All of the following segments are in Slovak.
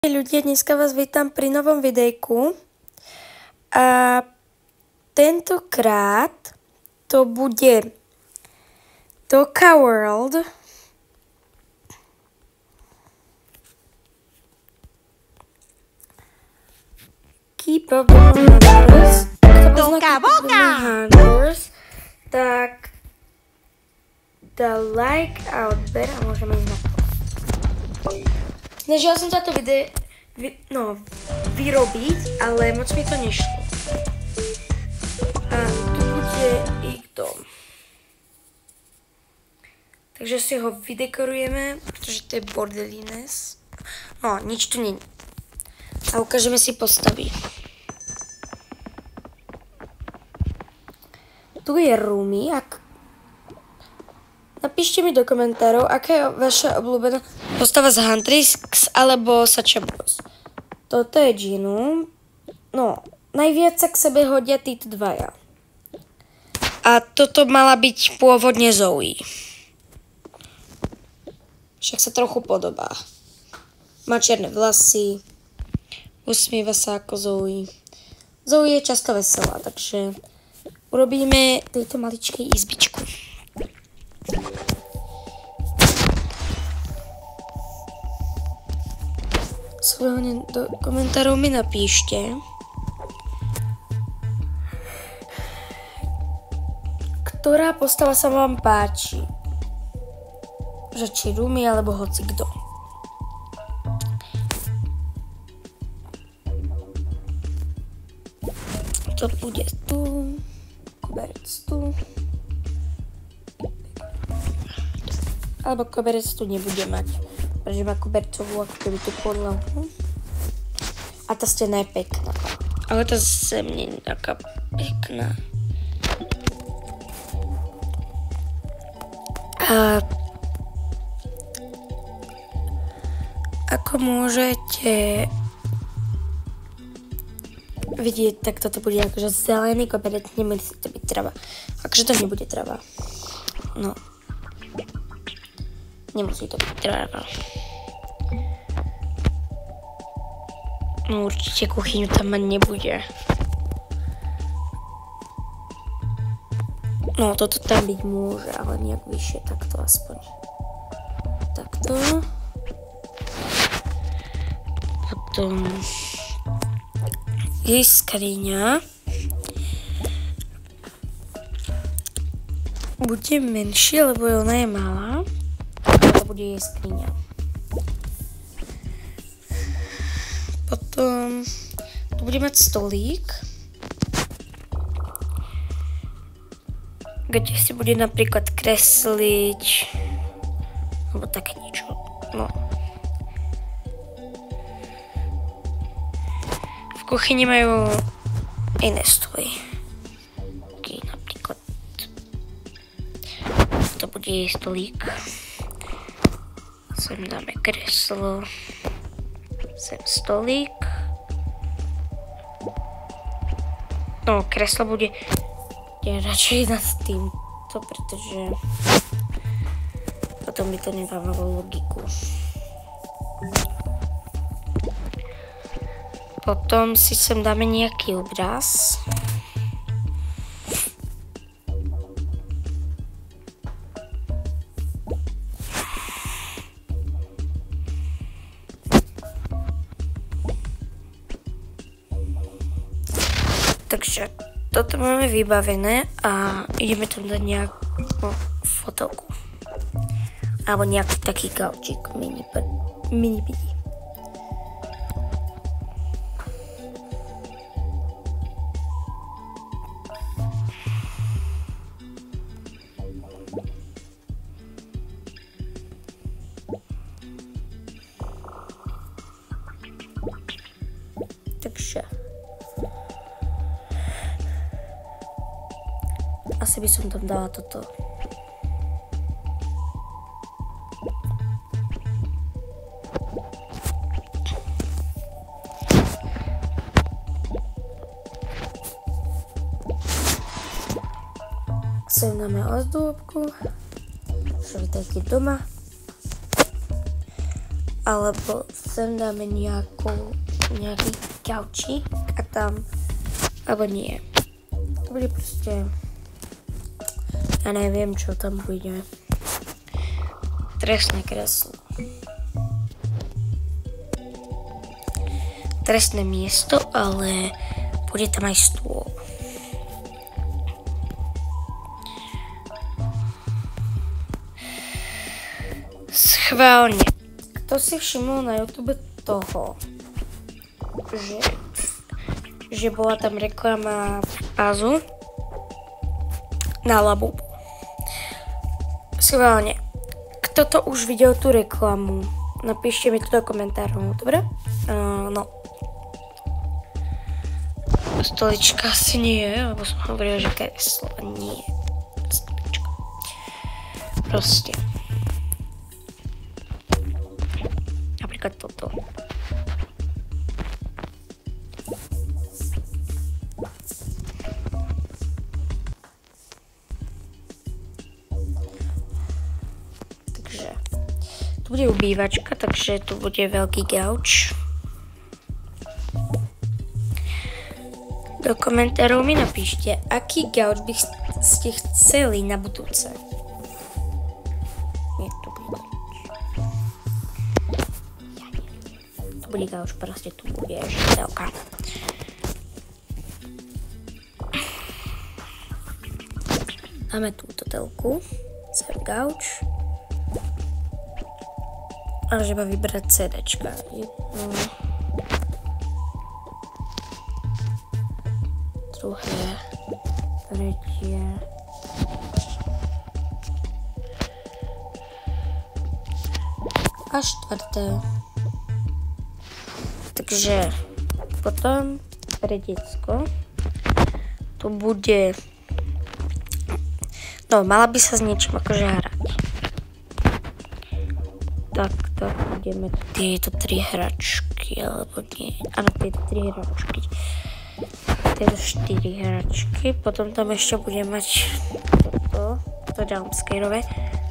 Ľudia, dneska vás vítam pri novom videjku a tentokrát to bude Toka World. Keep up the hunters. Toka Boka! Tak dá like a odber a môžeme ísť na to. Snažila som sa to vyrobiť, ale moc mi to nešlo. A tu bude ich dom. Takže si ho vydekorujeme, pretože to je bordelines. No, nič tu nie. A ukážeme si postavy. Tu je Rumi. Napíšte mi do komentárov, aká je vaša obľúbená postava z Huntress alebo Sacha Bros. Toto je Ginu. No, najviac sa k sebe hodia títo dvaja. A toto mala byť pôvodne Zoe. Však sa trochu podobá. Má čierne vlasy. Usmieva sa ako Zoe. Zoe je často veselá, takže urobíme tejto maličkej izbičku. Svojho do komentárov mi napíšte, ktorá postava sa vám páči. Že či Rumi alebo hoci kto. To bude tu, koberec tu. Alebo koberec tu nebude mať, pretože má kobercovú ako keby tú podlahu. A tá stena je pekná. Ale tá zem nie je taká pekná. A ako môžete vidieť, tak toto bude akože zelený koberec, nemusí to byť trava. Akože to nebude trava. No. Nemusí to byť tráva. No určite kuchyňu tam mať nebude. No toto tam byť môže, ale nejak vyššie, takto aspoň. Takto. Potom jej skriňa bude menšie, lebo ona je malá. Bude jej skriňa. Potom tu bude mať stolík, kde si bude napríklad kresliť alebo také niečo. No. V kuchyni majú iné stoly. Okay, napríklad to bude jej stolík. Sem dáme kreslo, sem stolík. No, kreslo bude radšej nad týmto, pretože potom by to nedávalo logiku. Potom si sem dáme nejaký obraz. Takže toto máme vybavené a ideme tam dať nejakú fotovku. Alebo nejaký taký gaučík, mini pidi. Takže asi by som tam dala toto. Sem dáme ozdôbku. Všelijaký doma. A alebo sem dáme nejaký kaučík a tam, alebo nie. To bude proste, ja neviem, čo tam bude. Trestné kreslo. Trestné miesto, ale bude tam aj stôl. Schválne. Kto si všimol na YouTube toho, že bola tam reklama Pazu na Labubu? Schválne. Kto to už videl tú reklamu? Napíšte mi to do komentárov, dobre? No. Stolička asi nie, lebo som hovoril, že kreslo. Nie. Stolička. Proste. Napríklad toto. Takže tu bude ubývačka, takže tu bude veľký gauč. Do komentárov mi napíšte, aký gauč by ste chceli na budúce. Nie, to bude gauč. To bude gauč, proste tu bude žiteľka. Máme túto telku, sem gauč. A že má vybrať CDčka. Druhé, tretie. A štvrté. Takže potom pre decko tu bude, no mala by sa s niečím akože hrať. Takto budeme tieto 3 hračky, alebo nie, áno, tieto 3 hračky. Tieto 4 hračky, potom tam ešte budem mať to jumpscareové,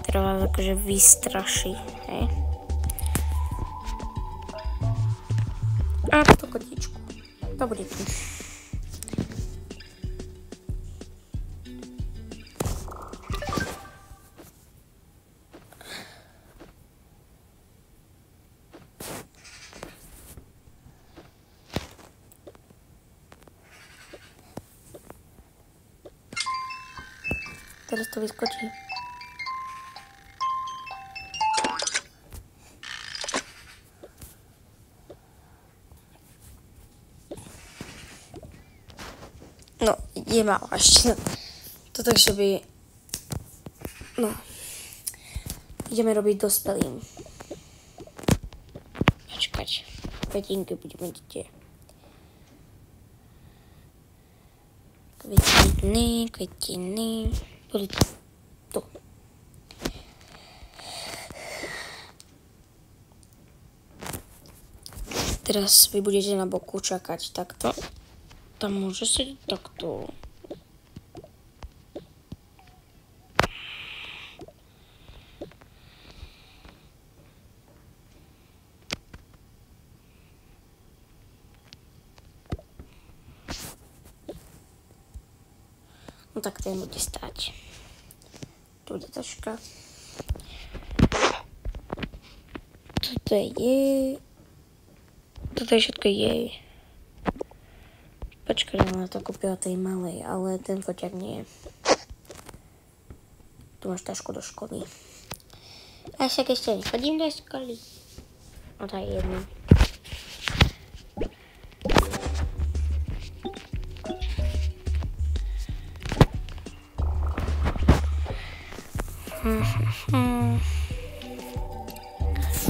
ktoré vás akože vystraší, hej. A to kotičku, to bude tu. Teraz to vyskočí. No, je málo ešte. To takže by... No. Ideme robiť dospelým. Počkať. Kvetinky budeme dieť. Kvetiny. Bude tu. Teraz vy budete na boku čakať takto. Tam môže sedieť takto. No tak ten bude stáť. Tu bude taška. Toto je jej. Toto je všetko jej. Počkaj, ona to kúpila tej malej, ale ten foťák nie. Tu máš tašku do školy. A však ešte nechodím do školy. No to je jedno.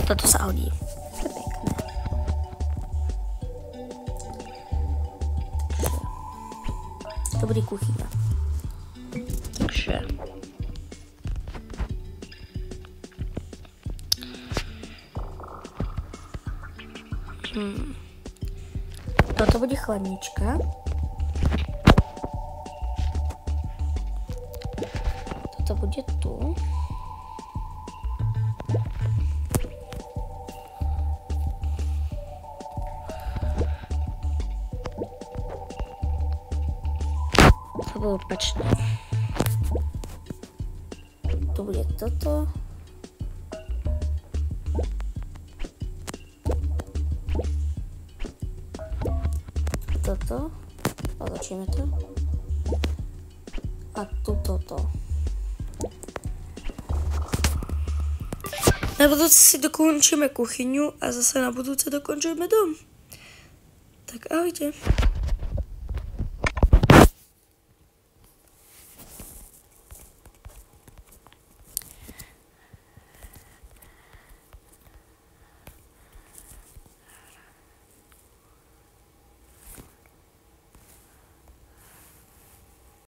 Toto sa hodí. To je pekné. To bude kuchyňa. Takže... Toto bude chladnička. Toto bude tu. alebo opačne. Tu bude toto. Toto. Otočíme to. A tu toto. Na budúce si dokončíme kuchyňu a zase na budúce dokončíme dom. Tak ahojte.